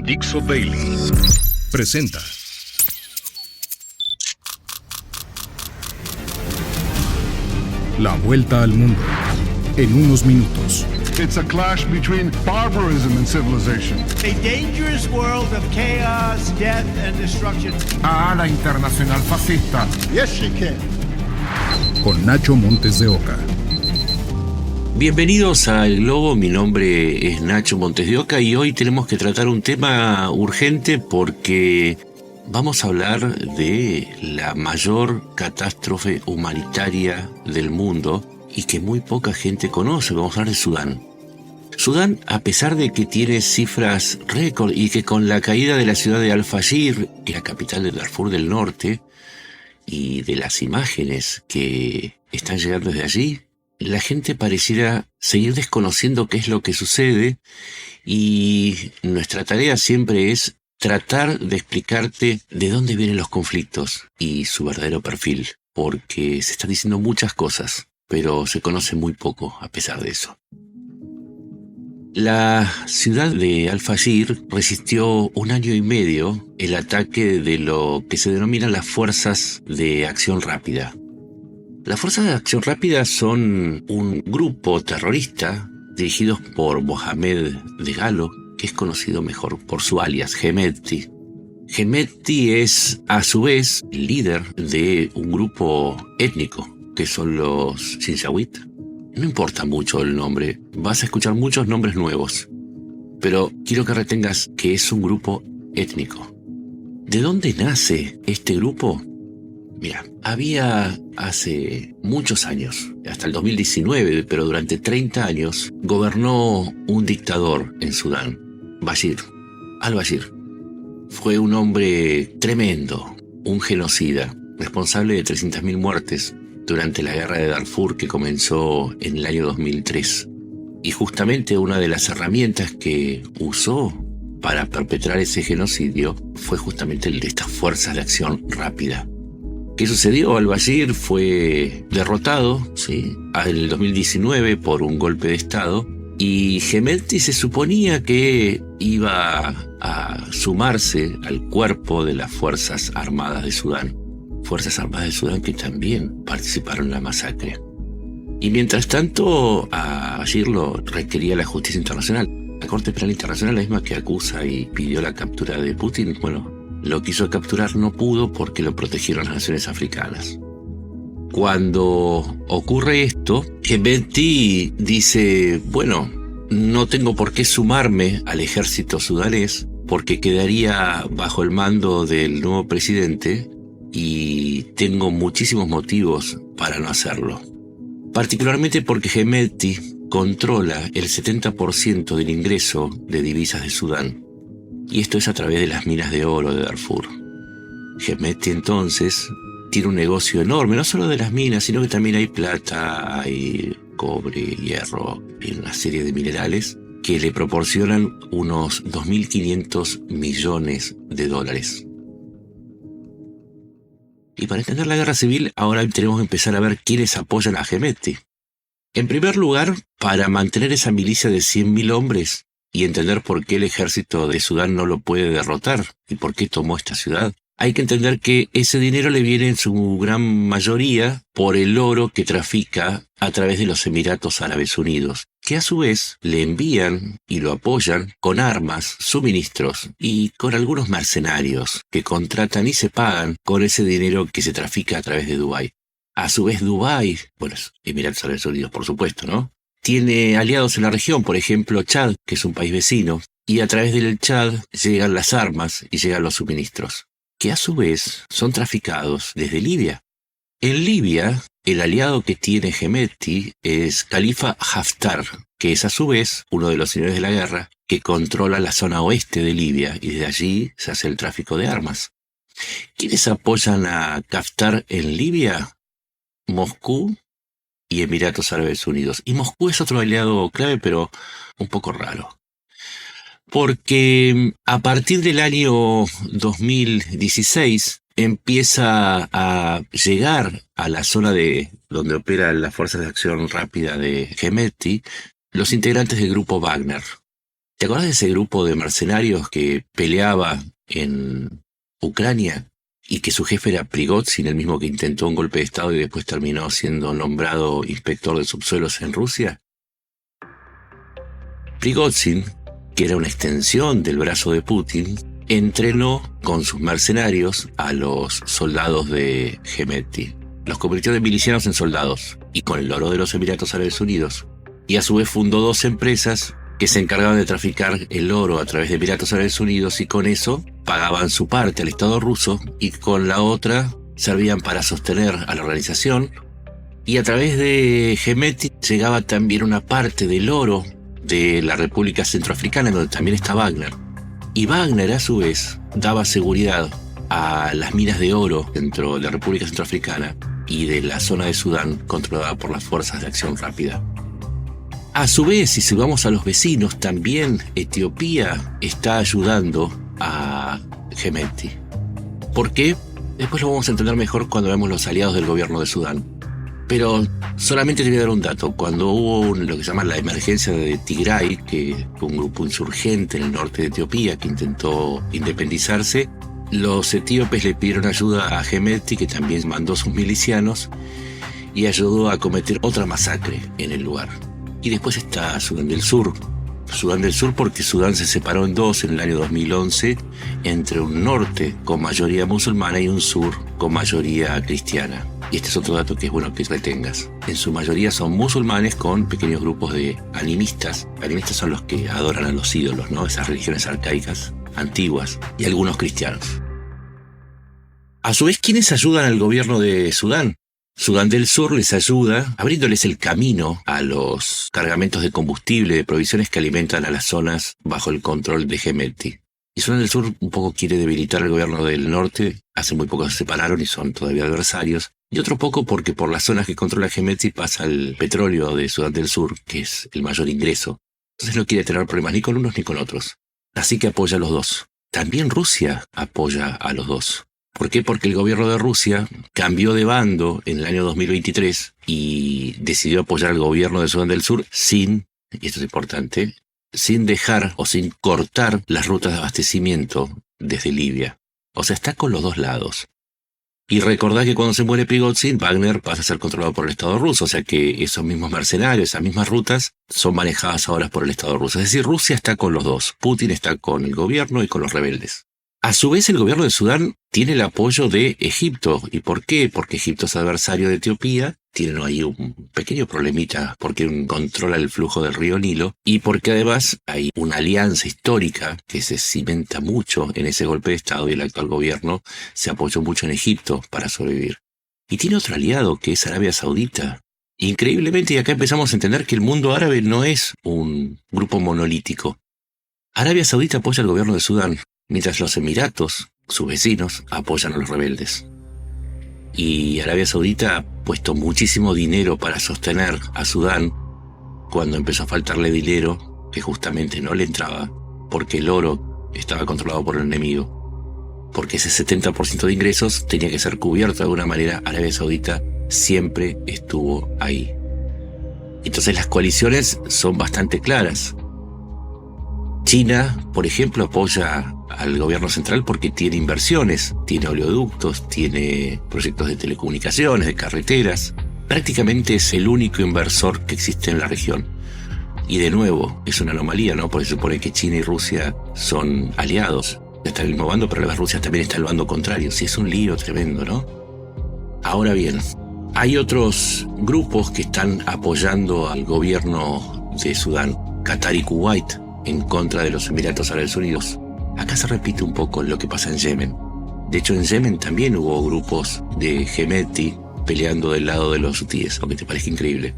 Dixo Daily presenta La Vuelta al Mundo en unos minutos. It's a clash between barbarism and civilization. A dangerous world of chaos, death and destruction. La internacional fascista. Yes, she can. Con Nacho Montes de Oca. Bienvenidos a El Globo, mi nombre es Nacho Montes de Oca y hoy tenemos que tratar un tema urgente porque vamos a hablar de la mayor catástrofe humanitaria del mundo y que muy poca gente conoce. Vamos a hablar de Sudán. Sudán, a pesar de que tiene cifras récord y que con la caída de la ciudad de Al-Fashir, la capital de Darfur del Norte, y de las imágenes que están llegando desde allí, la gente pareciera seguir desconociendo qué es lo que sucede, y nuestra tarea siempre es tratar de explicarte de dónde vienen los conflictos y su verdadero perfil, porque se están diciendo muchas cosas, pero se conoce muy poco a pesar de eso. La ciudad de Al-Fashir resistió 1 año y medio el ataque de lo que se denominan las Fuerzas de Acción Rápida. Las Fuerzas de Acción Rápida son un grupo terrorista dirigidos por Mohamed Dagalo, que es conocido mejor por su alias Hemedti. Hemedti es, a su vez, el líder de un grupo étnico, que son los Janjaweed. No importa mucho el nombre, vas a escuchar muchos nombres nuevos, pero quiero que retengas que es un grupo étnico. ¿De dónde nace este grupo? Mira, había hace muchos años, hasta el 2019, pero durante 30 años, gobernó un dictador en Sudán, Bashir, al-Bashir. Fue un hombre tremendo, un genocida, responsable de 300.000 muertes durante la guerra de Darfur que comenzó en el año 2003. Y justamente una de las herramientas que usó para perpetrar ese genocidio fue justamente el de estas fuerzas de acción rápida. ¿Qué sucedió? Al-Bashir fue derrotado, ¿sí?, en el 2019 por un golpe de estado, y Hemedti se suponía que iba a sumarse al cuerpo de las Fuerzas Armadas de Sudán. Fuerzas Armadas de Sudán que también participaron en la masacre. Y mientras tanto, a Bashir lo requería la justicia internacional. La Corte Penal Internacional, la misma que acusa y pidió la captura de Putin, bueno, lo quiso capturar, no pudo porque lo protegieron las naciones africanas. Cuando ocurre esto, Hemedti dice, bueno, no tengo por qué sumarme al ejército sudanés porque quedaría bajo el mando del nuevo presidente y tengo muchísimos motivos para no hacerlo. Particularmente porque Hemedti controla el 70% del ingreso de divisas de Sudán. Y esto es a través de las minas de oro de Darfur. Hemedti entonces tiene un negocio enorme, no solo de las minas, sino que también hay plata, hay cobre, hierro y una serie de minerales que le proporcionan unos 2.500 millones de dólares. Y para entender la guerra civil, ahora tenemos que empezar a ver quiénes apoyan a Hemedti. En primer lugar, para mantener esa milicia de 100.000 hombres y entender por qué el ejército de Sudán no lo puede derrotar y por qué tomó esta ciudad, hay que entender que ese dinero le viene en su gran mayoría por el oro que trafica a través de los Emiratos Árabes Unidos, que a su vez le envían y lo apoyan con armas, suministros y con algunos mercenarios que contratan y se pagan con ese dinero que se trafica a través de Dubái. A su vez Dubái, bueno, Emiratos Árabes Unidos por supuesto, ¿no?, tiene aliados en la región, por ejemplo Chad, que es un país vecino, y a través del Chad llegan las armas y llegan los suministros, que a su vez son traficados desde Libia. En Libia, el aliado que tiene Hemedti es Khalifa Haftar, que es a su vez uno de los señores de la guerra que controla la zona oeste de Libia y desde allí se hace el tráfico de armas. ¿Quiénes apoyan a Haftar en Libia? Moscú y Emiratos Árabes Unidos. Y Moscú es otro aliado clave, pero un poco raro. Porque a partir del año 2016 empieza a llegar a la zona de donde operan las Fuerzas de Acción Rápida de Hemedti los integrantes del grupo Wagner. ¿Te acordás de ese grupo de mercenarios que peleaba en Ucrania y que su jefe era Prigozhin, el mismo que intentó un golpe de Estado y después terminó siendo nombrado inspector de subsuelos en Rusia? Prigozhin, que era una extensión del brazo de Putin, entrenó con sus mercenarios a los soldados de Hemeti. Los convirtió de milicianos en soldados y con el oro de los Emiratos Árabes Unidos. Y a su vez fundó 2 empresas que se encargaban de traficar el oro a través de Emiratos Árabes Unidos, y con eso pagaban su parte al Estado ruso y con la otra servían para sostener a la organización. Y a través de Hemeti llegaba también una parte del oro de la República Centroafricana, donde también está Wagner. Y Wagner, a su vez, daba seguridad a las minas de oro dentro de la República Centroafricana y de la zona de Sudán, controlada por las fuerzas de acción rápida. A su vez, si vamos a los vecinos, también Etiopía está ayudando a Hemeti. ¿Por qué? Después lo vamos a entender mejor cuando veamos los aliados del gobierno de Sudán. Pero solamente te voy a dar un dato. Cuando hubo lo que se llama la emergencia de Tigray, que fue un grupo insurgente en el norte de Etiopía que intentó independizarse, los etíopes le pidieron ayuda a Hemeti, que también mandó sus milicianos y ayudó a cometer otra masacre en el lugar. Y después está Sudán del Sur. Sudán del Sur porque Sudán se separó en 2 en el año 2011, entre un norte con mayoría musulmana y un sur con mayoría cristiana. Y este es otro dato que es bueno que retengas. En su mayoría son musulmanes con pequeños grupos de animistas. Animistas son los que adoran a los ídolos, ¿no? Esas religiones arcaicas antiguas, y algunos cristianos. A su vez, ¿quiénes ayudan al gobierno de Sudán? Sudán del Sur les ayuda abriéndoles el camino a los cargamentos de combustible, de provisiones que alimentan a las zonas bajo el control de Hemeti. Y Sudán del Sur un poco quiere debilitar al gobierno del norte. Hace muy poco se separaron y son todavía adversarios. Y otro poco porque por las zonas que controla Hemeti pasa el petróleo de Sudán del Sur, que es el mayor ingreso. Entonces no quiere tener problemas ni con unos ni con otros. Así que apoya a los dos. También Rusia apoya a los dos. ¿Por qué? Porque el gobierno de Rusia cambió de bando en el año 2023 y decidió apoyar al gobierno de Sudán del Sur sin, y esto es importante, sin dejar o sin cortar las rutas de abastecimiento desde Libia. O sea, está con los dos lados. Y recordad que cuando se muere Prigozhin, Wagner pasa a ser controlado por el Estado ruso, o sea que esos mismos mercenarios, esas mismas rutas, son manejadas ahora por el Estado ruso. Es decir, Rusia está con los dos. Putin está con el gobierno y con los rebeldes. A su vez, el gobierno de Sudán tiene el apoyo de Egipto. ¿Y por qué? Porque Egipto es adversario de Etiopía. Tienen ahí un pequeño problemita porque controla el flujo del río Nilo y porque además hay una alianza histórica que se cimenta mucho en ese golpe de Estado y el actual gobierno se apoyó mucho en Egipto para sobrevivir. Y tiene otro aliado que es Arabia Saudita. Increíblemente, y acá empezamos a entender que el mundo árabe no es un grupo monolítico. Arabia Saudita apoya al gobierno de Sudán, mientras los Emiratos, sus vecinos, apoyan a los rebeldes. Y Arabia Saudita ha puesto muchísimo dinero para sostener a Sudán cuando empezó a faltarle dinero, que justamente no le entraba, porque el oro estaba controlado por el enemigo. Porque ese 70% de ingresos tenía que ser cubierto de alguna manera. Arabia Saudita siempre estuvo ahí. Entonces las coaliciones son bastante claras. China, por ejemplo, apoya al gobierno central porque tiene inversiones, tiene oleoductos, tiene proyectos de telecomunicaciones, de carreteras. Prácticamente es el único inversor que existe en la región. Y de nuevo, es una anomalía, ¿no? Porque se supone que China y Rusia son aliados. Está en el mismo bando, pero a la vez Rusia también está en el bando contrario. Sí, es un lío tremendo, ¿no? Ahora bien, hay otros grupos que están apoyando al gobierno de Sudán, Qatar y Kuwait, en contra de los Emiratos Árabes Unidos. Acá se repite un poco lo que pasa en Yemen. De hecho, en Yemen también hubo grupos de Hemeti peleando del lado de los hutíes, aunque te parezca increíble.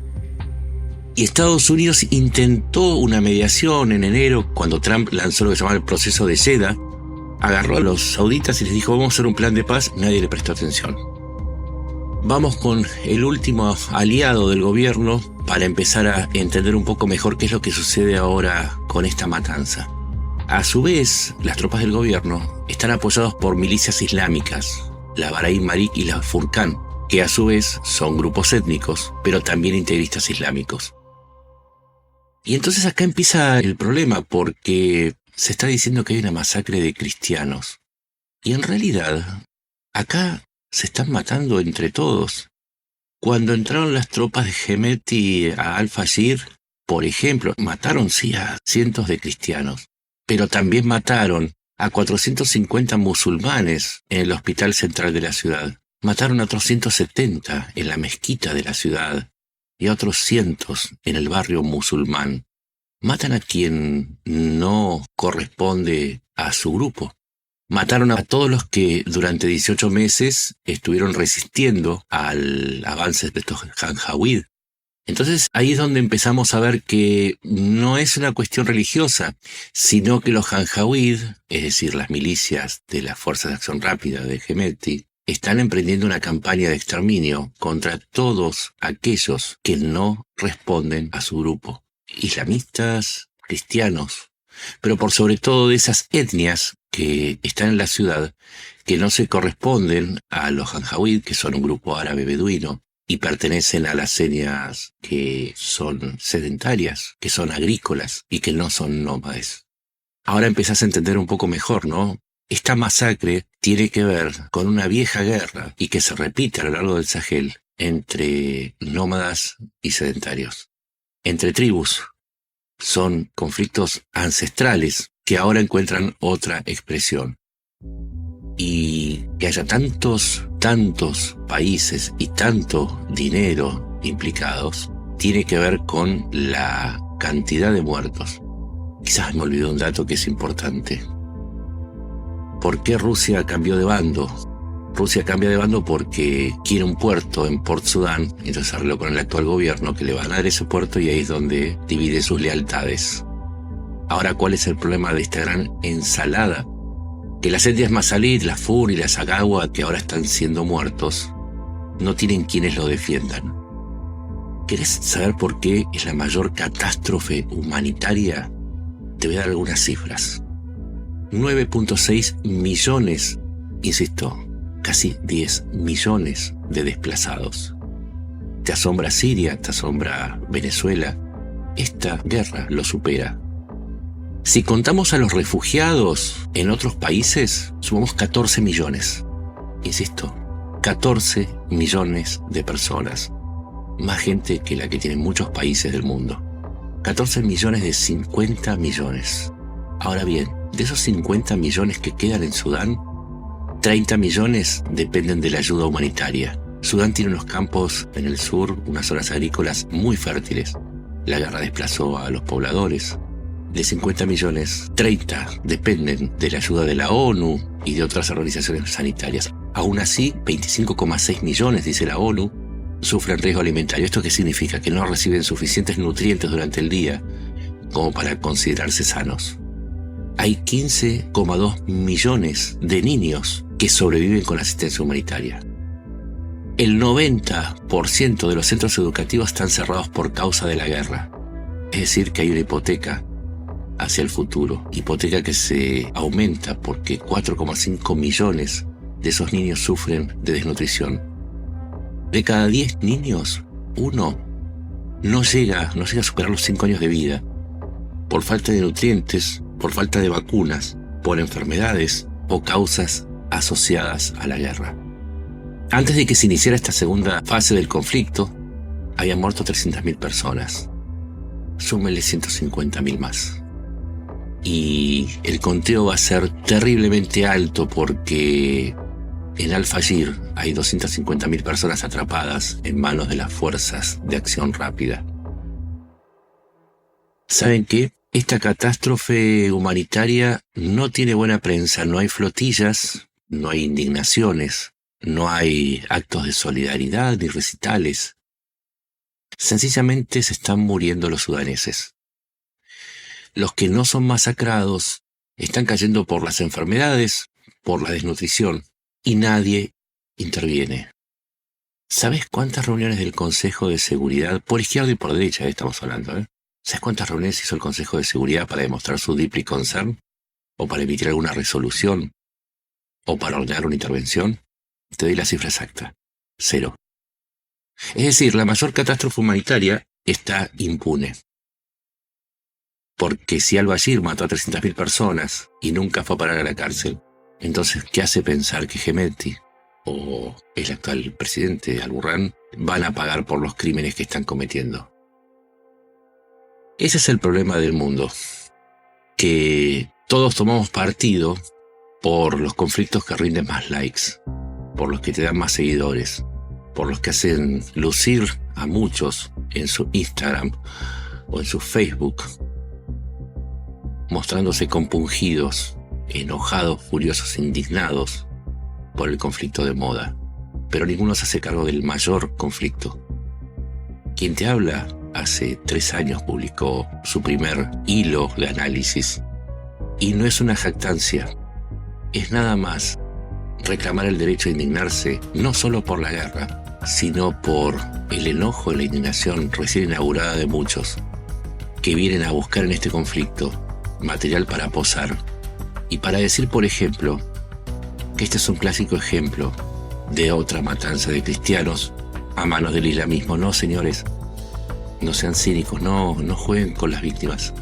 Y Estados Unidos intentó una mediación en enero, cuando Trump lanzó lo que se llamaba el proceso de Jeddah. Agarró a los sauditas y les dijo, vamos a hacer un plan de paz. Nadie le prestó atención. Vamos con el último aliado del gobierno para empezar a entender un poco mejor qué es lo que sucede ahora con esta matanza. A su vez, las tropas del gobierno están apoyadas por milicias islámicas, la Bahrein Malik y la Furqan, que a su vez son grupos étnicos, pero también integristas islámicos. Y entonces acá empieza el problema, porque se está diciendo que hay una masacre de cristianos. Y en realidad, acá se están matando entre todos. Cuando entraron las tropas de Hemeti a Al-Fashir, por ejemplo, mataron sí a cientos de cristianos, pero también mataron a 450 musulmanes en el hospital central de la ciudad. Mataron a otros 170 en la mezquita de la ciudad y a otros cientos en el barrio musulmán. Matan a quien no corresponde a su grupo. Mataron a todos los que durante 18 meses estuvieron resistiendo al avance de estos janjaweed. Entonces ahí es donde empezamos a ver que no es una cuestión religiosa, sino que los janjaweed, es decir, las milicias de las Fuerzas de Acción Rápida de Hemeti, están emprendiendo una campaña de exterminio contra todos aquellos que no responden a su grupo. Islamistas, cristianos, pero por sobre todo de esas etnias que están en la ciudad, que no se corresponden a los janjaweed, que son un grupo árabe beduino, y pertenecen a las etnias que son sedentarias, que son agrícolas y que no son nómades. Ahora empezás a entender un poco mejor, ¿no? Esta masacre tiene que ver con una vieja guerra y que se repite a lo largo del Sahel entre nómadas y sedentarios, entre tribus. Son conflictos ancestrales que ahora encuentran otra expresión. Y que haya tantos países y tanto dinero implicados tiene que ver con la cantidad de muertos. Quizás me olvidé un dato que es importante. ¿Por qué Rusia cambió de bando? Rusia cambia de bando porque quiere un puerto en Port Sudán, entonces arregló con el actual gobierno que le van a dar ese puerto y ahí es donde divide sus lealtades. Ahora, ¿cuál es el problema de esta gran ensalada? Que las etnias Masalit, las Fur y las Agawa, que ahora están siendo muertos, no tienen quienes lo defiendan. ¿Querés saber por qué es la mayor catástrofe humanitaria? Te voy a dar algunas cifras. 9.6 millones, insisto, casi 10 millones de desplazados. ¿Te asombra Siria? ¿Te asombra Venezuela? Esta guerra lo supera. Si contamos a los refugiados en otros países, sumamos 14 millones. Insisto, 14 millones de personas. Más gente que la que tienen muchos países del mundo. 14 millones de 50 millones. Ahora bien, de esos 50 millones que quedan en Sudán, 30 millones dependen de la ayuda humanitaria. Sudán tiene unos campos en el sur, unas zonas agrícolas muy fértiles. La guerra desplazó a los pobladores. De 50 millones, 30 dependen de la ayuda de la ONU y de otras organizaciones sanitarias. Aún así, 25,6 millones, dice la ONU, sufren riesgo alimentario. ¿Esto qué significa? Que no reciben suficientes nutrientes durante el día como para considerarse sanos. Hay 15,2 millones de niños que sobreviven con la asistencia humanitaria. El 90% de los centros educativos están cerrados por causa de la guerra. Es decir, que hay una hipoteca hacia el futuro. Hipoteca que se aumenta porque 4,5 millones de esos niños sufren de desnutrición. De cada 10 niños, uno no llega a superar los 5 años de vida por falta de nutrientes, por falta de vacunas, por enfermedades o causas asociadas a la guerra. Antes de que se iniciara esta segunda fase del conflicto, habían muerto 300.000 personas. Súmenle 150.000 más. Y el conteo va a ser terriblemente alto porque en Al-Fashir hay 250.000 personas atrapadas en manos de las Fuerzas de Acción Rápida. ¿Saben qué? Esta catástrofe humanitaria no tiene buena prensa, no hay flotillas, no hay indignaciones, no hay actos de solidaridad ni recitales. Sencillamente se están muriendo los sudaneses. Los que no son masacrados están cayendo por las enfermedades, por la desnutrición, y nadie interviene. ¿Sabes cuántas reuniones del Consejo de Seguridad, por izquierda y por derecha estamos hablando, ¿Sabes cuántas reuniones hizo el Consejo de Seguridad para demostrar su deeply concern? ¿O para emitir alguna resolución? ¿O para ordenar una intervención? Te doy la cifra exacta. 0. Es decir, la mayor catástrofe humanitaria está impune. Porque si al-Bashir mató a 300.000 personas y nunca fue a parar a la cárcel, entonces, ¿qué hace pensar que Hemedti o el actual presidente al-Burhan van a pagar por los crímenes que están cometiendo? Ese es el problema del mundo, que todos tomamos partido por los conflictos que rinden más likes, por los que te dan más seguidores, por los que hacen lucir a muchos en su Instagram o en su Facebook, mostrándose compungidos, enojados, furiosos, indignados por el conflicto de moda. Pero ninguno se hace cargo del mayor conflicto. Quien te habla hace 3 años publicó su primer hilo de análisis. Y no es una jactancia, es nada más reclamar el derecho a indignarse no solo por la guerra, sino por el enojo y la indignación recién inaugurada de muchos que vienen a buscar en este conflicto material para posar y para decir, por ejemplo, que este es un clásico ejemplo de otra matanza de cristianos a manos del islamismo. No, señores, no sean cínicos, no jueguen con las víctimas.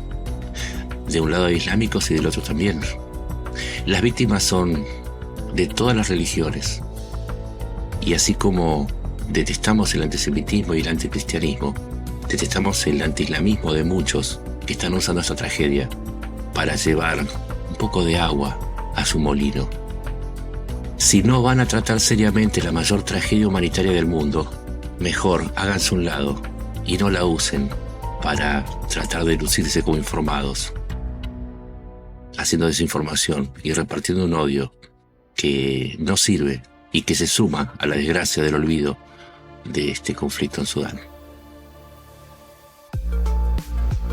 De un lado hay islámicos y del otro también. Las víctimas son de todas las religiones. Y así como detestamos el antisemitismo y el anticristianismo, detestamos el antiislamismo de muchos que están usando esta tragedia para llevar un poco de agua a su molino. Si no van a tratar seriamente la mayor tragedia humanitaria del mundo, mejor háganse un lado y no la usen para tratar de lucirse como informados, haciendo desinformación y repartiendo un odio que no sirve y que se suma a la desgracia del olvido de este conflicto en Sudán.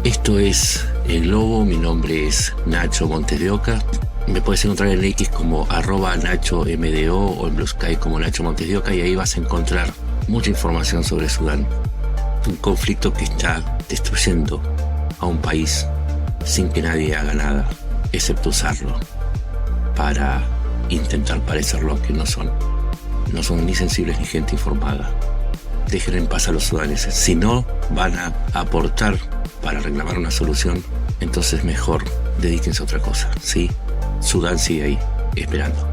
Esto es El Globo, mi nombre es Nacho Montes de Oca. Me puedes encontrar en X como @NachoMDO o en Blue Sky como Nacho Montes de Oca, y ahí vas a encontrar mucha información sobre Sudán. Un conflicto que está destruyendo a un país sin que nadie haga nada, excepto usarlo para intentar parecer lo que no son. No son ni sensibles ni gente informada. Dejen en paz a los sudaneses. Si no van a aportar para reclamar una solución, entonces mejor dedíquense a otra cosa. Sí, Sudán sigue ahí, esperando.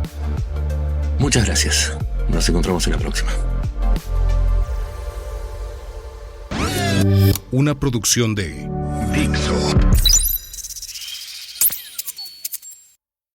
Muchas gracias. Nos encontramos en la próxima. Una producción de Dixo.